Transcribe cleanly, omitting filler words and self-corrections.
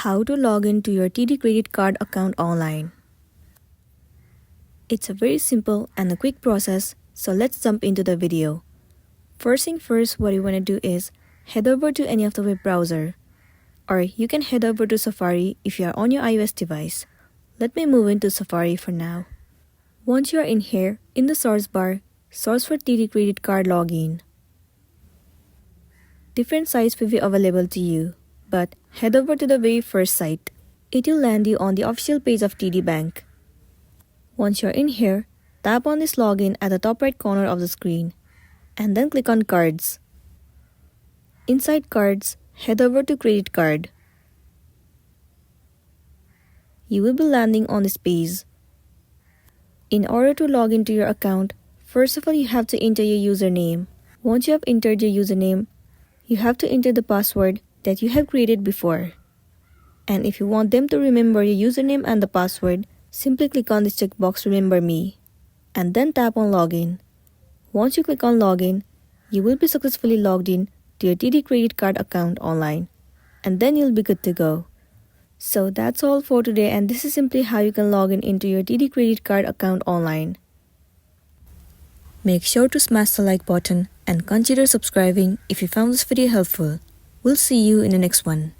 How to log into your TD credit card account online. It's a very simple and a quick process, so let's jump into the video. First thing first, what you want to do is head over to any of the web browser, or you can head over to Safari if you are on your iOS device. Let me move into Safari for now. Once you are in here, in the source bar, search for TD credit card login. Different sites will be available to you, but head over to the very first site. It will land you on the official page of TD Bank. Once you're in here, tap on this login at the top right corner of the screen, and then click on Cards. Inside Cards, head over to Credit Card. You will be landing on this page. In order to log into your account, first of all you have to enter your username. Once you have entered your username, you have to enter the password that you have created before. And if you want them to remember your username and the password, simply click on this checkbox Remember Me, and then tap on Login. Once you click on Login, you will be successfully logged in to your TD credit card account online, and then you'll be good to go. So that's all for today, and this is simply how you can log in into your TD credit card account online. Make sure to smash the like button and consider subscribing if you found this video helpful. We'll see you in the next one.